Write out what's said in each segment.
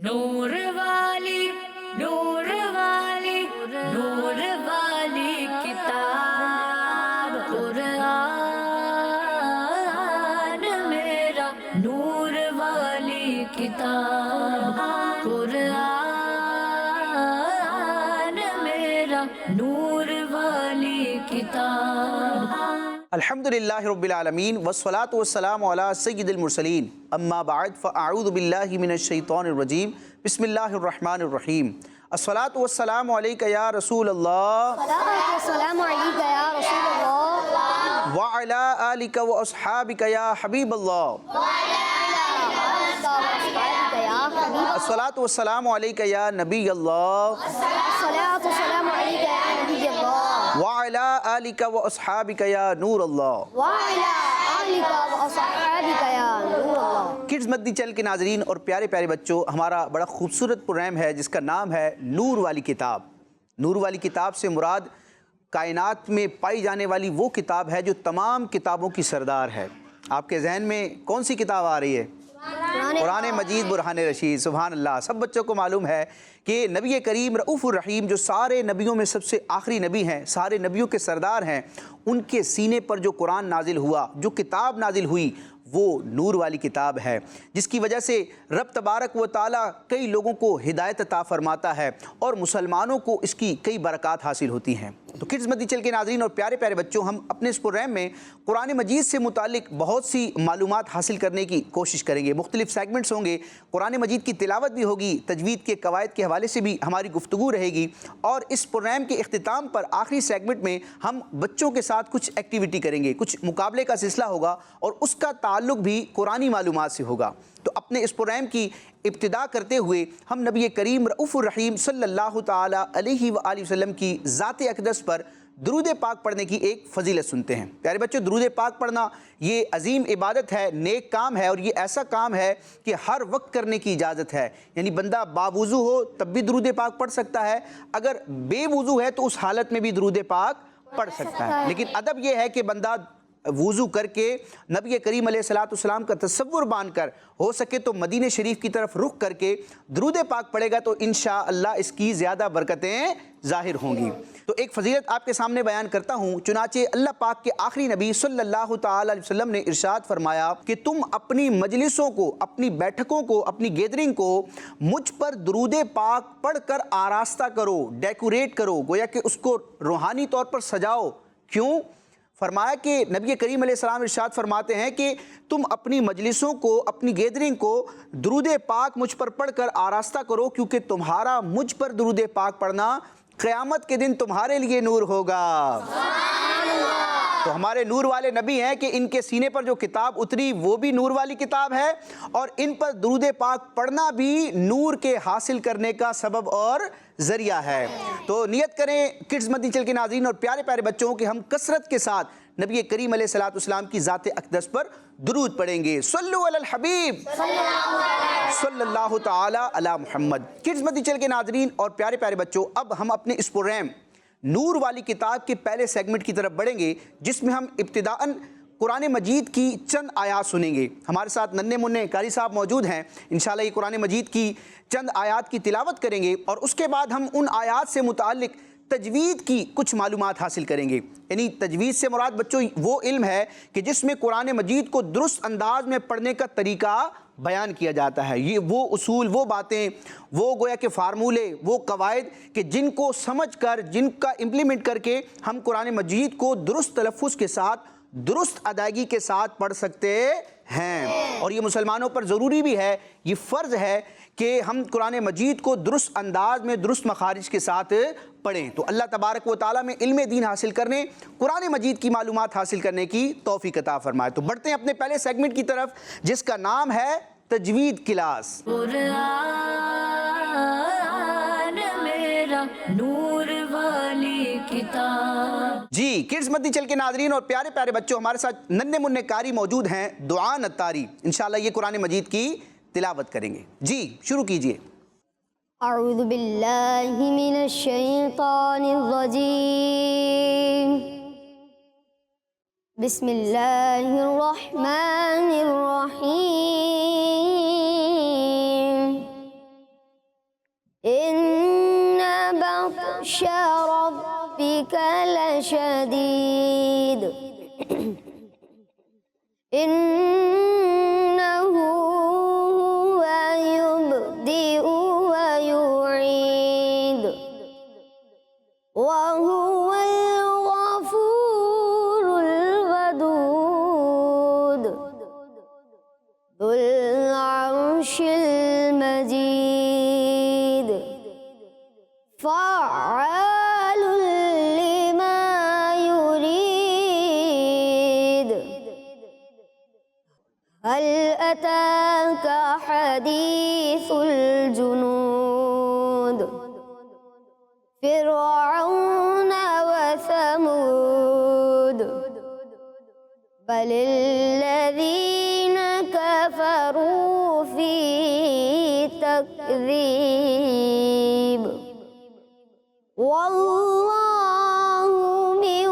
نور والی نور والی نور والی کتاب قرآن میرا نور والی کتاب قرآن میرا نور والی کتاب۔ الحمدللہ رب العالمین والصلاة والسلام علی سید المرسلین اما بعد فاعوذ باللہ من الشیطان الرجیم بسم اللہ الرحمن الرحیم الصلاة والسلام علیکہ یا رسول اللہ السلام علیکہ یا رسول اللہ وعلی آلکہ و اصحابکہ یا حبیب اللہ الصلاة والسلام علیکہ یا نبی اللہ السلام علیکہ یا نبی اللہ وعلی آلکہ و اصحابکہ یا نور اللہ وعلی آلکہ و اصحابکہ یا نور اللہ۔ کڈز مدنی چینل کے ناظرین اور پیارے پیارے بچوں، ہمارا بڑا خوبصورت پروگرام ہے جس کا نام ہے نور والی کتاب۔ نور والی کتاب سے مراد کائنات میں پائی جانے والی وہ کتاب ہے جو تمام کتابوں کی سردار ہے۔ آپ کے ذہن میں کون سی کتاب آ رہی ہے؟ قرآن مجید برہان رشید۔ سبحان اللہ۔ سب بچوں کو معلوم ہے کہ نبی کریم رؤوف الرحیم جو سارے نبیوں میں سب سے آخری نبی ہیں، سارے نبیوں کے سردار ہیں، ان کے سینے پر جو قرآن نازل ہوا، جو کتاب نازل ہوئی، وہ نور والی کتاب ہے، جس کی وجہ سے رب تبارک و تعالیٰ کئی لوگوں کو ہدایت عطا فرماتا ہے اور مسلمانوں کو اس کی کئی برکات حاصل ہوتی ہیں۔ تو کڈز مدنی چینل کے ناظرین اور پیارے پیارے بچوں، ہم اپنے اس پروگرام میں قرآن مجید سے متعلق بہت سی معلومات حاصل کرنے کی کوشش کریں گے۔ مختلف سیگمنٹس ہوں گے، قرآن مجید کی تلاوت بھی ہوگی، تجوید کے قواعد کے حوالے سے بھی ہماری گفتگو رہے گی، اور اس پروگرام کے اختتام پر آخری سیگمنٹ میں ہم بچوں کے ساتھ کچھ ایکٹیویٹی کریں گے، کچھ مقابلے کا سلسلہ ہوگا اور اس کا تعلق بھی قرآنی معلومات سے ہوگا۔ تو اپنے اس پروگرام کی ابتدا کرتے ہوئے ہم نبی کریم رؤوف الرحیم صلی اللہ تعالی علیہ وآلہ وسلم کی ذات اقدس پر درود پاک پڑھنے کی ایک فضیلت سنتے ہیں۔ پیارے بچوں، درود پاک پڑھنا یہ عظیم عبادت ہے، نیک کام ہے، اور یہ ایسا کام ہے کہ ہر وقت کرنے کی اجازت ہے۔ یعنی بندہ باوضو ہو تب بھی درود پاک پڑھ سکتا ہے، اگر بے وضو ہے تو اس حالت میں بھی درود پاک پڑھ سکتا ہے۔ لیکن ادب یہ ہے کہ بندہ وضو کر کے نبی کریم علیہ السلام کا تصور بان کر، ہو سکے تو مدینہ شریف کی طرف رخ کر کے درود پاک پڑھے گا تو انشاءاللہ اس کی زیادہ برکتیں ظاہر ہوں گی۔ تو ایک فضیلت آپ کے سامنے بیان کرتا ہوں۔ چنانچہ اللہ پاک کے آخری نبی صلی اللہ تعالی علیہ وسلم نے ارشاد فرمایا کہ تم اپنی مجلسوں کو، اپنی بیٹھکوں کو، اپنی گیدرنگ کو مجھ پر درود پاک پڑھ کر آراستہ کرو، ڈیکوریٹ کرو، گویا کہ اس کو روحانی طور پر سجاؤ۔ کیوں؟ فرمایا کہ نبی کریم علیہ السلام ارشاد فرماتے ہیں کہ تم اپنی مجلسوں کو، اپنی گیدرنگ کو درود پاک مجھ پر پڑھ کر آراستہ کرو، کیونکہ تمہارا مجھ پر درود پاک پڑھنا قیامت کے دن تمہارے لیے نور ہوگا۔ تو ہمارے نور والے نبی ہیں کہ ان کے سینے پر جو کتاب اتری وہ بھی نور والی کتاب ہے، اور ان پر درود پاک پڑھنا بھی نور کے حاصل کرنے کا سبب اور ذریعہ ہے۔ تو نیت کریں کڈز مدنی چینل کے ناظرین اور پیارے پیارے بچوں کہ ہم کثرت کے ساتھ نبی کریم علیہ السلام کی ذات اقدس پر درود پڑھیں گے۔ صلو علی الحبیب صلی اللہ تعالی علی محمد۔ کڈز مدنی چینل کے ناظرین اور پیارے پیارے بچوں، اب ہم اپنے اس پروگرام نور والی کتاب کے پہلے سیگمنٹ کی طرف بڑھیں گے، جس میں ہم ابتداءً قرآن مجید کی چند آیات سنیں گے۔ ہمارے ساتھ ننھے منھے قاری صاحب موجود ہیں، انشاءاللہ یہ قرآن مجید کی چند آیات کی تلاوت کریں گے، اور اس کے بعد ہم ان آیات سے متعلق تجوید کی کچھ معلومات حاصل کریں گے۔ یعنی تجوید سے مراد بچوں وہ علم ہے کہ جس میں قرآن مجید کو درست انداز میں پڑھنے کا طریقہ بیان کیا جاتا ہے۔ یہ وہ اصول، وہ باتیں، وہ گویا کہ فارمولے، وہ قواعد کہ جن کو سمجھ کر، جن کا امپلیمنٹ کر کے ہم قرآن مجید کو درست تلفظ کے ساتھ، درست ادائیگی کے ساتھ پڑھ سکتے ہیں۔ اور یہ مسلمانوں پر ضروری بھی ہے، یہ فرض ہے کہ ہم قرآن مجید کو درست انداز میں، درست مخارج کے ساتھ پڑھیں۔ تو اللہ تبارک و تعالیٰ میں علم دین حاصل کرنے، قرآن مجید کی معلومات حاصل کرنے کی توفیق عطا فرمائے۔ تو بڑھتے ہیں اپنے پہلے سیگمنٹ کی طرف، جس کا نام ہے تجوید کلاس۔ قرآن میرا نور والی کتاب۔ جی کڈز مدنی چینل کے ناظرین اور پیارے پیارے بچوں، ہمارے ساتھ ننھے منھے قاری موجود ہیں، دعا نتاری، انشاءاللہ یہ قرآن مجید کی تلاوت کریں گے۔ جی شروع کیجئے۔ اعوذ باللہ من الشیطان الرجیم، بسم اللہ الرحمن الرحیم۔ بطش ربك لشديد إنه هو يبدئ ويعيد وهو الغفور الودود ذو العرش المجيد فعال لما يريد هل أتاك حديث الجنود فرعون وثمود بل الذين كفروا في تكذيب والله من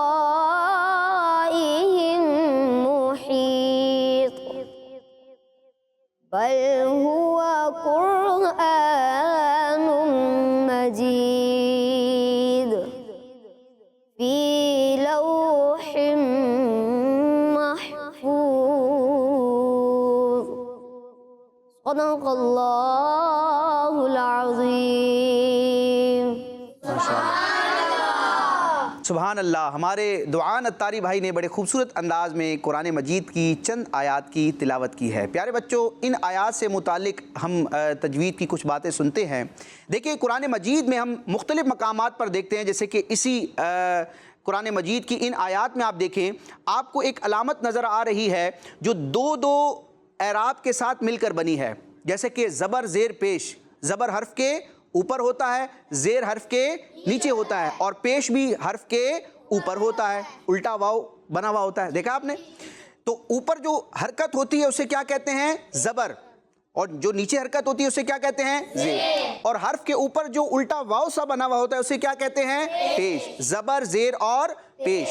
ورائهم محيط بل هو قرآن مجيد في لوح محفوظ صدق الله العظيم सुबहान अल्लाह। हमारे दुआन अत्तारी भाई ने बड़े खूबसूरत अंदाज में कुरान मजीद की चंद आयात की तिलावत की है। प्यारे बच्चों, इन आयात से मुतालिक हम तजवीद की कुछ बातें सुनते हैं। देखिए, कुरान मजीद में हम मुख्तलिफ़ मकामात पर देखते हैं, जैसे कि इसी कुरान मजीद की इन आयात में आप देखें, आपको एक अलामत नज़र आ रही है जो दो दो एराब के साथ मिलकर बनी है। जैसे कि ज़बर ज़ेर पेश, ज़बर हर्फ के ऊपर होता है, ज़ेर हर्फ के नीचे होता है, और पेश भी हर्फ के ऊपर होता है, उल्टा वाव बना हुआ होता है। देखा आपने? तो ऊपर जो हरकत होती है उसे क्या कहते हैं? ज़बर, और जो नीचे हरकत होती है उसे क्या कहते हैं? ज़ेर। और हर्फ के ऊपर जो उल्टा वाव सा बना हुआ होता है उसे क्या कहते हैं? पेश। ज़बर ज़ेर और पेश।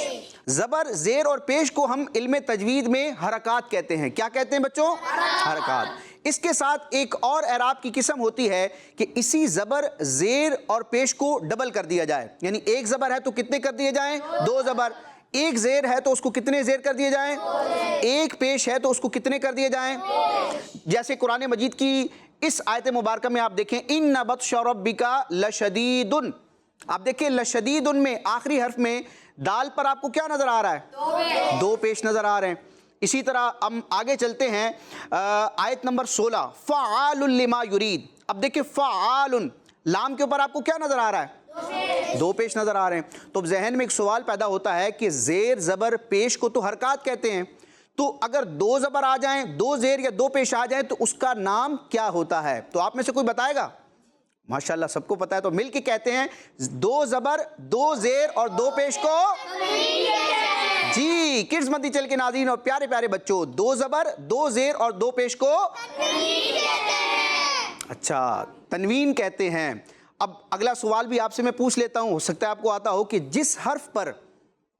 ज़बर ज़ेर और पेश को हम इल्म तजवीद में हरकात कहते हैं। क्या कहते हैं बच्चों? हरकात। इसके साथ एक और एराब की किस्म होती है कि इसी ज़बर ज़ेर और पेश को डबल कर दिया जाए, यानी एक ज़बर है तो कितने कर दिए जाएं? दो ज़बर। एक ज़ेर है तो उसको कितने ज़ेर कर दिए जाएं? एक पेश है तो उसको कितने कर दिए जाएं? जैसे कुरान मजीद की इस आयत मुबारक में आप देखें, इन्ना बत्श रब्बिका लशदीदुन। आप देखें लशदीदुन में आखिरी हर्फ में दाल पर आपको क्या नज़र आ रहा है? दो पेश नज़र आ रहे हैं। इसी तरह हम आगे चलते हैं, आयत नंबर 16, फ़आलुन लिमा युरीद। अब देखिए फ़आलुन, लाम के ऊपर आपको क्या नज़र आ रहा है? दो पेश नज़र आ रहे हैं। तो जहन में एक सवाल पैदा होता है कि ज़ेर ज़बर पेश को तो हरकात कहते हैं, तो अगर दो ज़बर आ जाएं, दो ज़ेर या दो पेश आ जाएं तो उसका नाम क्या होता है? तो आप में से कोई बताएगा? माशाल्लाह सबको पता है, तो मिल के कहते हैं दो ज़बर दो ज़ेर और दो पेश को जी किड्स मदी चल के नाज़रीन और प्यारे प्यारे बच्चों, दो ज़बर दो ज़ेर और दो पेश को अच्छा तनवीन कहते हैं। अब अगला सवाल भी आपसे मैं पूछ लेता हूँ, हो सकता है आपको आता हो कि जिस हर्फ पर,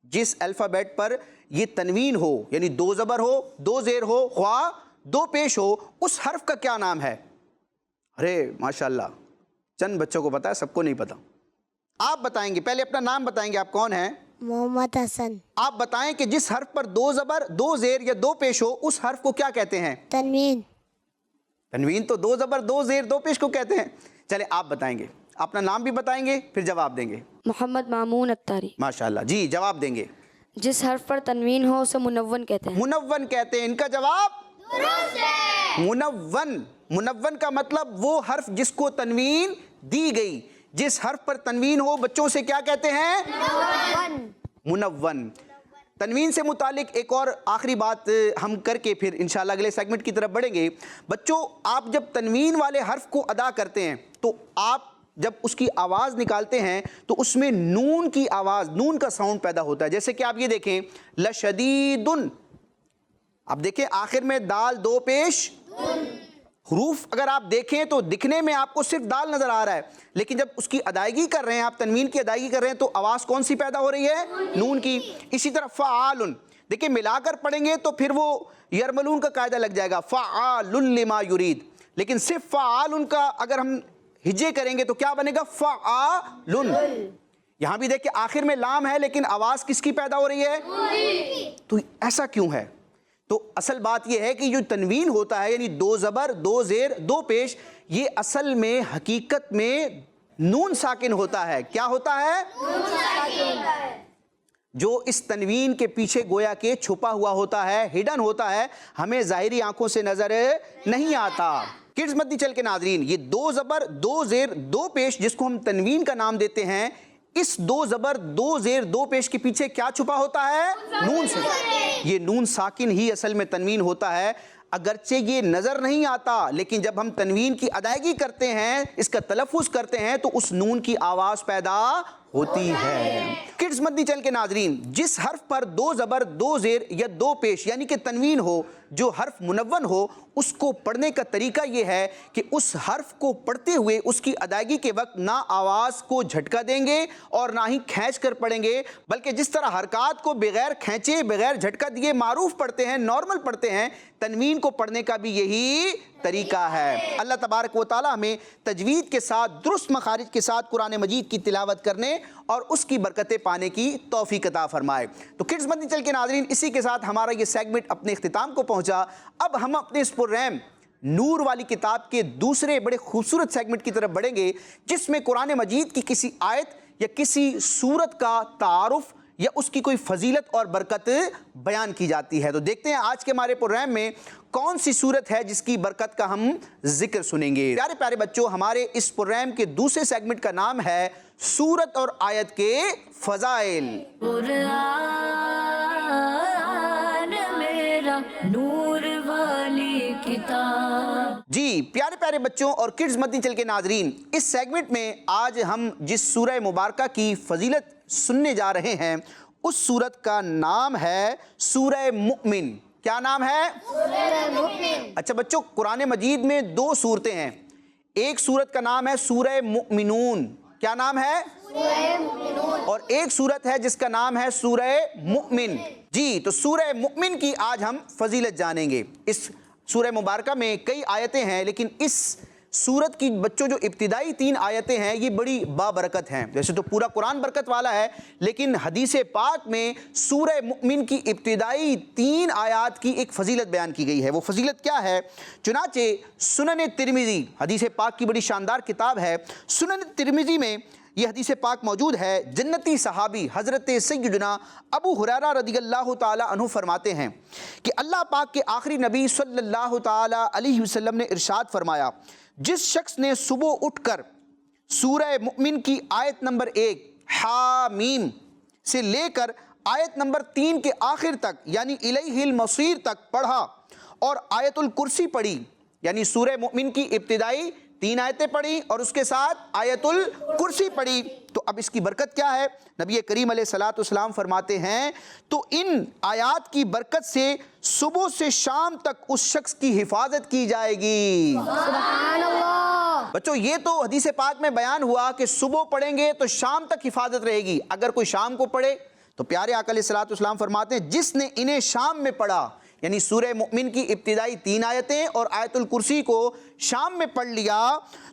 जिस अल्फ़ाबेट पर ये तनवीन हो, यानी दो ज़बर हो, दो ज़ेर हो, ख्वा दो पेश हो, उस हर्फ का क्या नाम है? अरे माशाल्लाह, चंद बच्चों को पता है, सबको नहीं पता। आप बताएंगे, पहले अपना नाम बताएंगे, आप कौन हैं? मोहम्मद हसन। आप बताएं कि जिस हर्फ पर दो ज़बर दो ज़ेर या दो पेश हो, उस हर्फ को क्या कहते हैं? तनवीन। तनवीन तो दो ज़बर दो ज़ेर दो पेश को कहते हैं। चले आप बताएंगे, अपना नाम भी बताएंगे, फिर जवाब देंगे। मोहम्मद मामून अत्तारी। माशाल्लाह जी, जवाब देंगे। जिस हर्फ पर तनवीन हो उसे मुनव्वन कहते हैं। मुनव्वन कहते हैं। इनका जवाब दुरुस्त है। मुनव्वन, मुनव्वन का मतलब वो हर्फ जिसको तनवीन दी गई। जिस हर्फ पर तनवीन हो बच्चों से क्या कहते हैं? मुनव्वन। तनवीन से मुतालिक एक और आखिरी बात हम करके फिर इंशाल्लाह अगले सेगमेंट की तरफ बढ़ेंगे। बच्चों, आप जब तनवीन वाले हर्फ को अदा करते हैं तो आप जब उसकी आवाज़ निकालते हैं तो उसमें नून की आवाज़, नून का साउंड पैदा होता है। जैसे कि आप ये देखें लशदीदुन, अब देखें आखिर में दाल दो पेश, हरूफ अगर आप देखें तो दिखने में आपको सिर्फ दाल नज़र आ रहा है, लेकिन जब उसकी अदायगी कर रहे हैं, आप तनवीन की अदायगी कर रहे हैं, तो आवाज़ कौन सी पैदा हो रही है? नून की। इसी तरह फ़आलुन, देखिए मिलाकर पढ़ेंगे तो फिर वो यरमलून का कायदा लग जाएगा, फ़आलुन लिमा युरीद। लेकिन सिर्फ फ़आलुन का अगर हम हिज्जे करेंगे तो क्या बनेगा? फ़आलुन। यहां भी देखिए आखिर में लाम है लेकिन आवाज किसकी पैदा हो रही है? तो ऐसा क्यों है? तो असल बात यह है कि जो तनवीन होता है यानी दो ज़बर दो ज़ेर दो पेश, ये असल में हकीकत में नून साकिन होता है। क्या होता है? जो इस तनवीन के पीछे गोया के छुपा हुआ होता है, हिडन होता है, हमें ज़ाहिरी आंखों से नजर नहीं आता। किड्स मद्दी चल के नाजरीन, ये दो ज़बर दो ज़ेर दो पेश जिसको हम तनवीन का नाम देते हैं, इस दो ज़बर दो ज़ेर दो पेश के पीछे क्या छुपा होता है? नून से। ये नून साकिन ही असल में तनवीन होता है, अगरचे ये नज़र नहीं आता, लेकिन जब हम तनवीन की अदायगी करते हैं, इसका तलफ़ुज़ करते हैं, तो उस नून की आवाज़ पैदा होती है। किड्स मद्दी चल के नाजरीन, जिस हर्फ पर दो ज़बर दो ज़ेर या दो पेश यानी कि तनवीन हो, जो हर्फ मुनव्वन हो, उसको पढ़ने का तरीका ये है कि उस हर्फ को पढ़ते हुए उसकी अदायगी के वक्त ना आवाज़ को झटका देंगे और ना ही खींच कर पढ़ेंगे, बल्कि जिस तरह हरकात को बगैर खींचे बगैर झटका दिए मारूफ पढ़ते हैं, नॉर्मल पढ़ते हैं, तनवीन को पढ़ने का भी यही तरीका है। अल्लाह तबारक व तआला हमें तजवीद के साथ दुरुस्त मखारिज के साथ कुरान मजीद की तिलावत करने और उसकी बरकतें पाने की तौफीक अता फरमाए। तो किड्स मद्दी चल के नाज़रीन, इसी के साथ हमारा ये सेगमेंट अपने इख्तिताम को पहुंचा। अब हम अपने इस प्रोग्राम नूर वाली किताब के दूसरे बड़े खूबसूरत सेगमेंट की तरफ बढ़ेंगे, जिसमें कुरान मजीद की किसी आयत या किसी सूरत का तारुफ या उसकी कोई फजीलत और बरकत बयान की जाती है। तो देखते हैं आज के हमारे प्रोग्राम में कौन सी सूरत है जिसकी बरकत का हम जिक्र सुनेंगे। प्यारे प्यारे बच्चों, हमारे इस प्रोग्राम के दूसरे सेगमेंट का नाम है सूरत और आयत के फजाइल। कुरान मेरा नूर वाली किताब। जी प्यारे प्यारे बच्चों और किड्स मद्दी चल के नाजरीन, इस सेगमेंट में आज हम जिस सूरह मुबारका की फजीलत सुनने जा रहे हैं, उस सूरत का नाम है सूरह मुमिन। क्या नाम है? सूरह मुमिन। अच्छा बच्चों, कुरान मजीद में दो सूरतें हैं। एक सूरत का नाम है सूरह मुमिनून। क्या नाम है? सूरह मुमिनून। और एक सूरत है जिसका नाम है सूरह मुमिन। जी, तो सूरह मुमिन की आज हम फजीलत जानेंगे। इस सूरह मुबारका में कई आयतें हैं, लेकिन इस सूरत की बच्चों जो इब्तिदाई 3 आयतें हैं ये बड़ी बाबरकत हैं। वैसे तो पूरा कुरान बरकत वाला है, लेकिन हदीस पाक में सूरह मुमिन की इब्तिदाई 3 आयत की एक फजीलत बयान की गई है। वो फजीलत क्या है? चुनाचे सुनन तिरमिज़ी, हदीस पाक की बड़ी शानदार किताब है, सुनन तिरमिज़ी में ये हदीस पाक मौजूद है। जन्नती सहाबी हज़रत सय्यदना अबू हुरैरा रज़ियल्लाहु ताला अन्हु फरमाते हैं कि अल्लाह पाक के आखिरी नबी सल्लल्लाहु ताला अलैहि वसल्लम ने इरशाद फरमाया, जिस शख्स ने सुबह उठकर सूरह मुमिन की आयत नंबर 1 हामीम से लेकर आयत नंबर 3 के आखिर तक यानी इलैहिल मसीर तक पढ़ा और आयतुल कुर्सी पढ़ी, यानी सूरह मुमिन की इब्तिदाई 3 आयतें पढ़ी और उसके साथ आयतुल कुर्सी पढ़ी, तो अब इसकी बरकत क्या है? नबी करीम अलैहिस्सलातु वस्सलाम फरमाते हैं, तो इन आयात की बरकत से सुबह से शाम तक उस शख्स की हिफाजत की जाएगी। सुभान अल्लाह। बच्चों, ये तो हदीस पाक में बयान हुआ कि सुबह पढ़ेंगे तो शाम तक हिफाजत रहेगी। अगर कोई शाम को पढ़े तो प्यारे आका अलैहिस्सलातु वस्सलाम फरमाते हैं, जिसने इन्हें शाम में पढ़ा, यानी सूरह मुमिन की इब्तिदाई 3 आयतें और आयतुल कुर्सी को शाम में पढ़ लिया,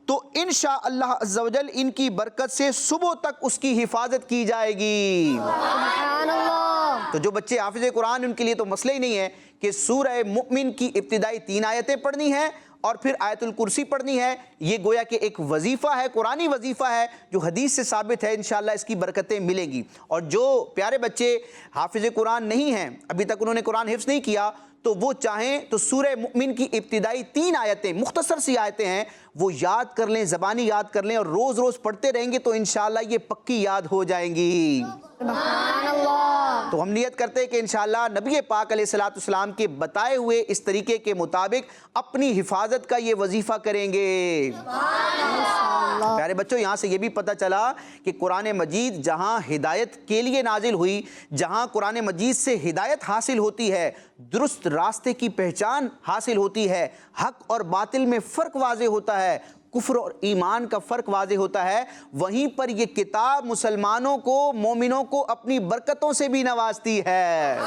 तो इंशाअल्लाह अज़्ज़ा वजल इनकी बरकत से सुबह तक उसकी हिफाजत की जाएगी। सुभान अल्लाह। तो जो बच्चे हाफिज़ कुरान, उनके लिए तो मसला ही नहीं है कि सूरह मुमिन की इब्तिदाई 3 आयतें पढ़नी है और फिर आयतुल कुर्सी पढ़नी है। ये गोया कि एक वजीफ़ा है, कुरानी वजीफ़ा है जो हदीस से साबित है। इंशाअल्लाह इसकी बरकतें मिलेंगी। और जो प्यारे बच्चे हाफिज़ कुरान नहीं हैं, अभी तक उन्होंने कुरान हिफ्ज़ नहीं किया, तो वो चाहें तो सूरह मुमिन की इब्तिदाई 3 आयतें, मुख्तसर सी आयतें हैं, वो याद कर लें, ज़बानी याद कर लें और रोज़ रोज़ पढ़ते रहेंगे तो इंशाअल्लाह ये पक्की याद हो जाएंगी। सुभान अल्लाह। तो हम नियत करते हैं कि इंशाअल्लाह नबी पाक अलैहिस्सलातु वस्सलाम के बताए हुए इस तरीके के मुताबिक अपनी हिफाजत का ये वजीफ़ा करेंगे। प्यारे बच्चों, यहाँ से ये भी पता चला कि कुरान मजीद जहाँ हिदायत के लिए नाजिल हुई, जहाँ कुरान मजीद से हिदायत हासिल होती है, दुरुस्त रास्ते की पहचान हासिल होती है, हक और बातिल में फ़र्क वाज़े होता है, कुफ्र और ईमान का फ़र्क वाज़े होता है, वहीं पर ये किताब मुसलमानों को, मोमिनों को अपनी बरकतों से भी नवाजती है।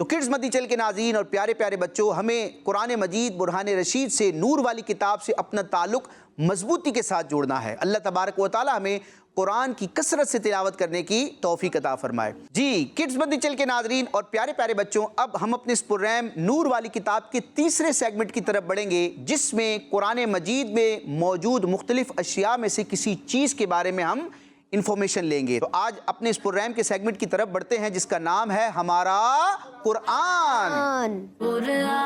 تو کڈز مدنی چینل کے ناظرین اور پیارے پیارے بچوں، ہمیں قرآن مجید برہان رشید سے، نور والی کتاب سے اپنا تعلق مضبوطی کے ساتھ جوڑنا ہے۔ اللہ تبارک و تعالی ہمیں قرآن کی کثرت سے تلاوت کرنے کی توفیق عطا فرمائے۔ جی کڈز مدنی چینل کے ناظرین اور پیارے پیارے بچوں، اب ہم اپنے اس پررحم نور والی کتاب کے تیسرے سیگمنٹ کی طرف بڑھیں گے، جس میں قرآن مجید میں موجود مختلف اشیاء میں سے کسی چیز کے بارے میں ہم انفارمیشن لیں گے۔ تو آج اپنے اس پررحم کے سیگمنٹ کی طرف بڑھتے ہیں، جس کا نام ہے ہمارا قرآن۔ قرآن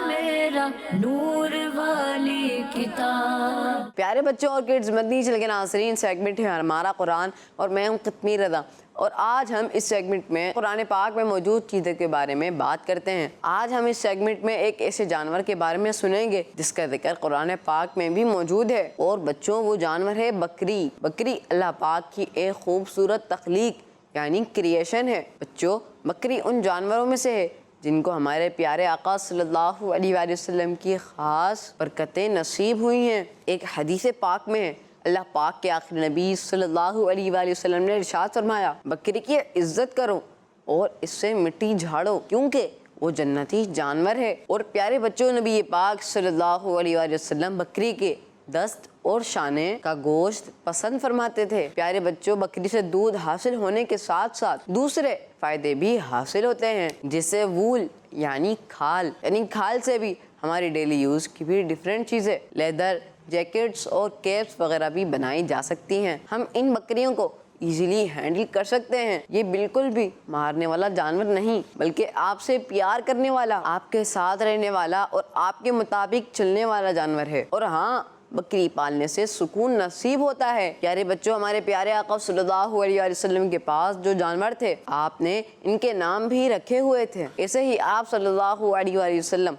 میرا نور والی کتاب۔ پیارے بچوں اور کڈز مدنی چینل کے ناظرین، سیگمنٹ ہے ہمارا قرآن اور میں ہوں قطمیر رضا، اور آج ہم اس سیگمنٹ میں قرآن پاک میں موجود چیزوں کے بارے میں بات کرتے ہیں۔ آج ہم اس سیگمنٹ میں ایک ایسے جانور کے بارے میں سنیں گے جس کا ذکر قرآن پاک میں بھی موجود ہے، اور بچوں وہ جانور ہے بکری۔ بکری اللہ پاک کی ایک خوبصورت تخلیق یعنی کریشن ہے۔ بچوں بکری ان جانوروں میں سے ہے جن کو ہمارے پیارے آقا صلی اللہ علیہ وآلہ وسلم کی خاص برکتیں نصیب ہوئی ہیں۔ ایک حدیث پاک میں ہے، اللہ پاک کے آخری نبی صلی اللہ علیہ وآلہ وسلم نے ارشاد فرمایا، بکری کی عزت کرو اور اس سے مٹی جھاڑو کیونکہ وہ جنتی جانور ہے۔ اور پیارے بچوں، نبی پاک صلی اللہ علیہ وآلہ وسلم بکری کے دست اور شانے کا گوشت پسند فرماتے تھے۔ پیارے بچوں، بکری سے دودھ حاصل ہونے کے ساتھ ساتھ دوسرے فائدے بھی حاصل ہوتے ہیں، جسے وول یعنی کھال سے بھی ہماری ڈیلی یوز کی بھی ڈیفرنٹ چیزیں، لیدر، جیکٹس اور کیپس وغیرہ بھی بنائی جا سکتی ہیں۔ ہم ان بکریوں کو ایزیلی ہینڈل کر سکتے ہیں۔ یہ بالکل بھی مارنے والا جانور نہیں، بلکہ آپ سے پیار کرنے والا، آپ کے ساتھ رہنے والا اور آپ کے مطابق چلنے والا جانور ہے۔ اور ہاں، بکری پالنے سے سکون نصیب ہوتا ہے۔ پیارے بچوں، ہمارے پیارے آقا صلی اللہ علیہ وآلہ وسلم کے پاس جو جانور تھے، آپ نے ان کے نام بھی رکھے ہوئے تھے۔ ایسے ہی آپ صلی اللہ علیہ وآلہ وسلم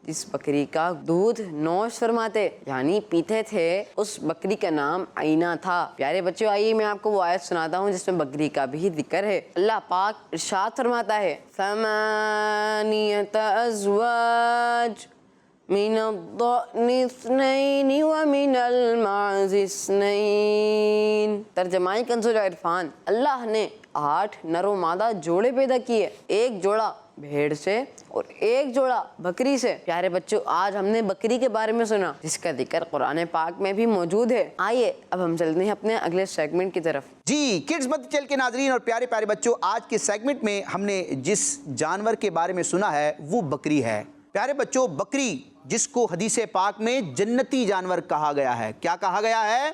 جس بکری کا دودھ نوش فرماتے یعنی پیتے تھے، اس بکری کا نام آئینہ تھا۔ پیارے بچوں، آئیے میں آپ کو وہ آیت سناتا ہوں جس میں بکری کا بھی ذکر ہے۔ اللہ پاک ارشاد فرماتا ہے، ثمانیۃ ازواج من الضأن اثنین ومن المعز اثنین۔ ترجمہ کنز العرفان، اللہ نے 8 نر و مادہ جوڑے پیدا کیے، ایک جوڑا بھیڑ سے اور ایک جوڑا بکری سے۔ پیارے بچوں، آج ہم نے بکری کے بارے میں سنا جس کا ذکر قرآن پاک میں بھی موجود ہے۔ آئیے اب ہم چلتے ہیں اپنے اگلے سیگمنٹ کی طرف۔ جی کڈز مدنی چینل کے ناظرین اور پیارے پیارے بچوں، آج کے سیگمنٹ میں ہم نے جس جانور کے بارے میں سنا ہے وہ بکری ہے۔ پیارے بچوں، بکری جس کو حدیث پاک میں جنتی جانور کہا گیا ہے، کیا کہا گیا ہے؟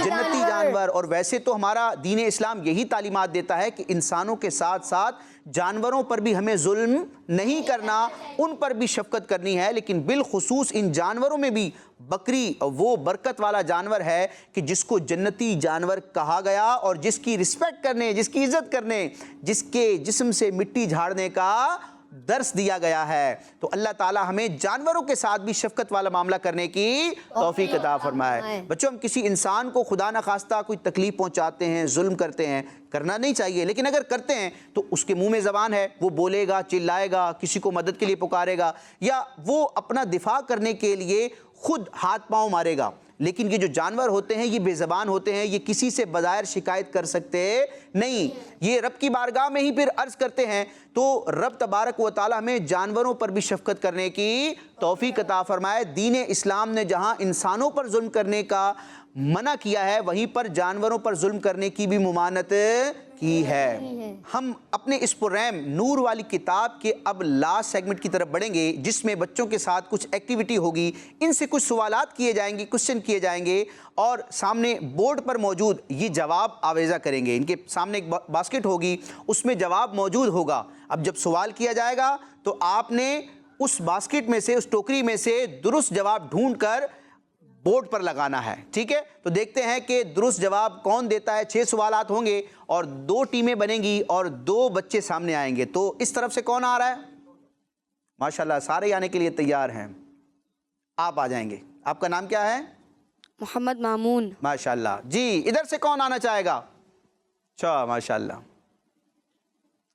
جنتی جانور۔ اور ویسے تو ہمارا دین اسلام یہی تعلیمات دیتا ہے کہ انسانوں کے ساتھ ساتھ جانوروں پر بھی ہمیں ظلم نہیں کرنا، ان پر بھی شفقت کرنی ہے، لیکن بالخصوص ان جانوروں میں بھی بکری وہ برکت والا جانور ہے کہ جس کو جنتی جانور کہا گیا، اور جس کی رسپیکٹ کرنے، جس کی عزت کرنے، جس کے جسم سے مٹی جھاڑنے کا درس دیا گیا ہے۔ تو اللہ تعالی ہمیں جانوروں کے ساتھ بھی شفقت والا معاملہ کرنے کی توفیق عطا فرمائے۔ بچوں، ہم کسی انسان کو خدا نخواستہ کوئی تکلیف پہنچاتے ہیں، ظلم کرتے ہیں، کرنا نہیں چاہیے، لیکن اگر کرتے ہیں تو اس کے منہ میں زبان ہے، وہ بولے گا، چلائے گا، کسی کو مدد کے لیے پکارے گا، یا وہ اپنا دفاع کرنے کے لیے خود ہاتھ پاؤں مارے گا۔ لیکن یہ جو جانور ہوتے ہیں یہ بے زبان ہوتے ہیں، یہ کسی سے بظاہر شکایت کر سکتے نہیں، یہ رب کی بارگاہ میں ہی پھر عرض کرتے ہیں۔ تو رب تبارک و تعالی ہمیں جانوروں پر بھی شفقت کرنے کی توفیق عطا فرمائے۔ دین اسلام نے جہاں انسانوں پر ظلم کرنے کا منع کیا ہے، وہیں پر جانوروں پر ظلم کرنے کی بھی ممانعت کی ہے۔ ہم اپنے اس پررحم نور والی کتاب کے اب لاسٹ سیگمنٹ کی طرف بڑھیں گے، جس میں بچوں کے ساتھ کچھ ایکٹیویٹی ہوگی، ان سے کچھ سوالات کیے جائیں گے، کوشچن کیے جائیں گے، اور سامنے بورڈ پر موجود یہ جواب آویزہ کریں گے۔ ان کے سامنے ایک باسکٹ ہوگی، اس میں جواب موجود ہوگا۔ اب جب سوال کیا جائے گا تو آپ نے اس باسکٹ میں سے، اس ٹوکری میں سے درست جواب ڈھونڈ کر بورڈ پر لگانا ہے، ٹھیک ہے؟ تو دیکھتے ہیں کہ درست جواب کون دیتا ہے۔ 6 سوالات ہوں گے اور 2 ٹیمیں بنیں گی اور 2 بچے سامنے آئیں گے۔ تو اس طرف سے کون آ رہا ہے؟ ماشاءاللہ سارے آنے کے لیے تیار ہیں، آپ آ جائیں گے۔ آپ کا نام کیا ہے؟ محمد مامون۔ ماشاءاللہ۔ جی ادھر سے کون آنا چاہے گا؟ اچھا ماشاءاللہ،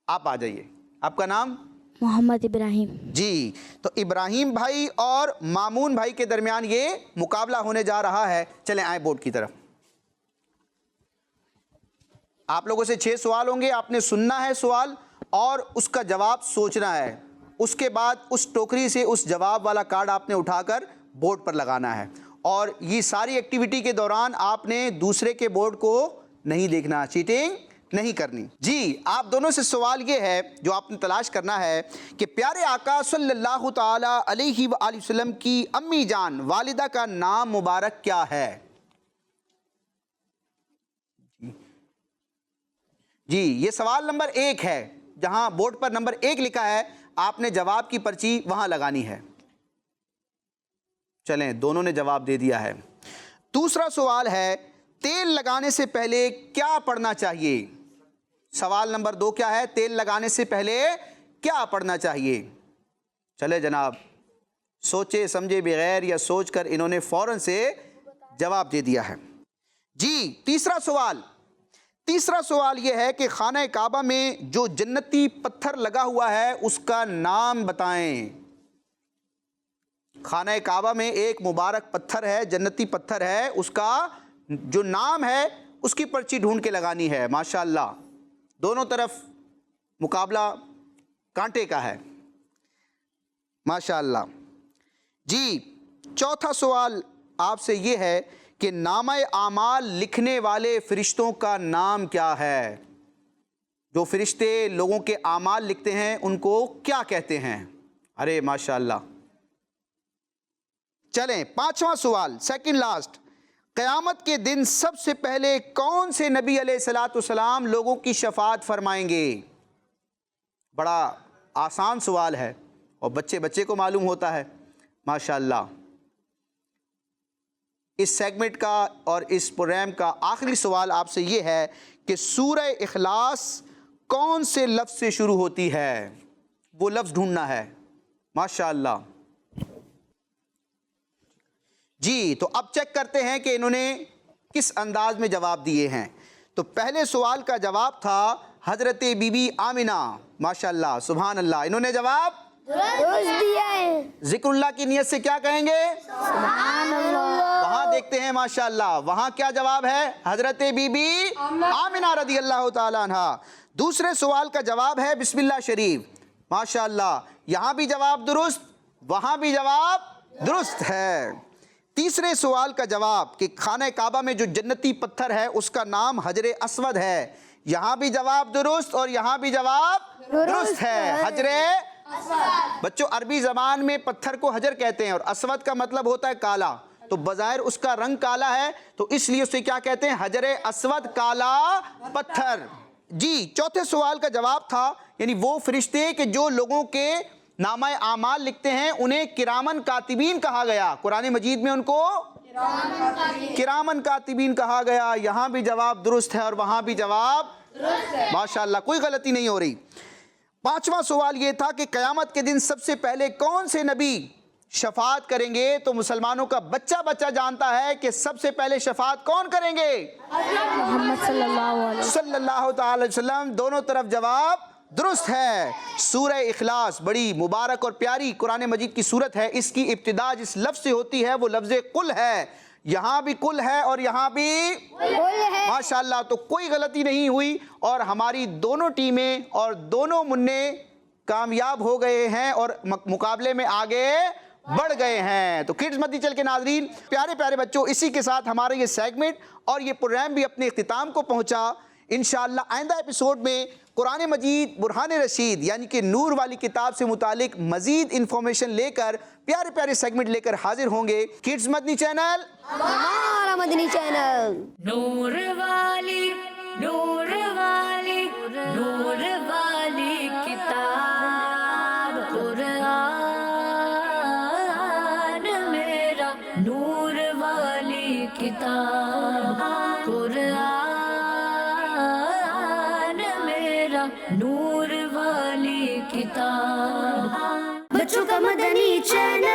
آپ آ جائیے۔ آپ کا نام؟ محمد ابراہیم۔ جی تو ابراہیم بھائی اور مامون بھائی کے درمیان یہ مقابلہ ہونے جا رہا ہے۔ چلیں آئیں بورڈ کی طرف، आप लोगों से 6 सवाल होंगे, आपने सुनना है सवाल और उसका जवाब सोचना है। उसके बाद उस टोकरी से उस जवाब वाला कार्ड आपने उठाकर बोर्ड पर लगाना है, और ये सारी एक्टिविटी के दौरान आपने दूसरे के बोर्ड को नहीं देखना, चीटिंग नहीं करनी। जी, आप दोनों से सवाल ये है जो आपने तलाश करना है कि प्यारे आका सल्लल्लाहु ताला अलैहि वसल्लम की अम्मी जान वालिदा का नाम मुबारक क्या है? जी, ये सवाल नंबर 1 है, जहां बोर्ड पर नंबर 1 लिखा है, आपने जवाब की पर्ची वहां लगानी है। चलें, दोनों ने जवाब दे दिया है। दूसरा सवाल है, तेल लगाने से पहले क्या पढ़ना चाहिए? सवाल नंबर 2 क्या है? तेल लगाने से पहले क्या पढ़ना चाहिए? चले जनाब, सोचे समझे बगैर या सोचकर इन्होंने फौरन से जवाब दे दिया है। जी, तीसरा सवाल यह है कि खाना काबा में जो जन्नती पत्थर लगा हुआ है उसका नाम बताएं। खाना काबा में एक मुबारक पत्थर है, जन्नती पत्थर है, उसका जो नाम है उसकी पर्ची ढूंढ के लगानी है। माशाअल्लाह, दोनों तरफ मुकाबला कांटे का है, माशाअल्लाह। जी, चौथा सवाल आपसे ये है कि नामे आमाल लिखने वाले फरिश्तों का नाम क्या है? जो फरिश्ते लोगों के आमाल लिखते हैं उनको क्या कहते हैं? अरे माशाअल्लाह। चलें, 5वां सवाल, सेकंड लास्ट, क़यामत के दिन सबसे पहले कौन से नबी अलैहिस्सलाम लोगों की शफाअत फरमाएंगे? बड़ा आसान सवाल है और बच्चे बच्चे को मालूम होता है, माशाअल्लाह। इस सेगमेंट का और इस प्रोग्राम का आखिरी सवाल आपसे ये है कि सूरह इखलास कौन से लफ्ज़ से शुरू होती है? वो लफ्ज़ ढूंढना है, माशाअल्लाह। जी, तो अब चेक करते हैं कि इन्होंने किस अंदाज में जवाब दिए हैं। तो पहले सवाल का जवाब था हज़रत बीबी आमिना, माशाअल्लाह, सुभान अल्लाह। इन्होंने जवाब दिया है। ज़िक्रुल्लाह की नियत से क्या कहेंगे? वहां देखते हैं, माशाअल्लाह, वहां क्या जवाब है? हज़रत बीबी आमिना रदी अल्लाह ताला अन्हा। दूसरे सवाल का जवाब है बिस्मिल्लाह शरीफ, माशाअल्लाह, यहां भी जवाब दुरुस्त, वहां भी जवाब दुरुस्त है। तीसरे सवाल का जवाब कि खाना काबा में जो जन्नती पत्थर है उसका नाम हजरे अस्वद है, यहाँ भी जवाब दुरुस्त और यहाँ भी जवाब दुरुस्त है, हजरे अस्वद। बच्चों, अरबी ज़बान में पत्थर को हजर कहते हैं और अस्वद का मतलब होता है काला, तो बज़ाहिर उसका रंग काला है तो इसलिए उसे क्या कहते हैं? हजरे अस्वद, काला पत्थर। जी, चौथे सवाल का जवाब था यानी वो फरिश्ते कि जो लोगों के नामा आमाल लिखते हैं उन्हें किरामन कातिबीन कहा गया। कुरान मजीद में उनको किरामन कातिबीन कहा गया। यहाँ भी जवाब दुरुस्त है और वहाँ भी जवाब दुरुस्त है, माशाअल्लाह, कोई गलती नहीं हो रही। 5वां सवाल ये था कि क़यामत के दिन सबसे पहले कौन से नबी शफाअत करेंगे? तो मुसलमानों का बच्चा बच्चा जानता है कि सबसे पहले शफाअत कौन करेंगे? मोहम्मद सल्लल्लाहु अलैहि वसल्लम। दोनों तरफ जवाब दुरुस्त है। सूरह इखलास बड़ी मुबारक और प्यारी कुरान मजीद की सूरत है। इसकी इब्तिदा जिस लफ्ज़ से होती है वो लफ्ज़ कुल है। यहाँ भी कुल है और यहाँ भी कुल है, माशाअल्लाह। तो कोई गलती नहीं हुई और हमारी दोनों टीमें और दोनों मुन्ने कामयाब हो गए हैं और मुकाबले में आगे बढ़ गए हैं। तो किड्स मदीचल के नाज़रीन, प्यारे प्यारे बच्चों, इसी के साथ हमारा ये सेगमेंट और ये प्रोग्राम भी अपने इख्तिताम को पहुँचा। इंशाअल्लाह आइंदा एपिसोड में कुरान मजीद बुरहान रशीद यानी कि नूर वाली किताब से मुतालिक मजीद इंफॉर्मेशन लेकर प्यारे प्यारे सेगमेंट लेकर हाजिर होंगे। किड्स मदनी चैनल, हमारा मदनी चैनल। नूर वाली नूर वाली नूर वाली किताब कुरान मेरा, नूर वाली किताब कुरान मेरा, नूर वाली किताब। बच्चों का मदनी चैनल।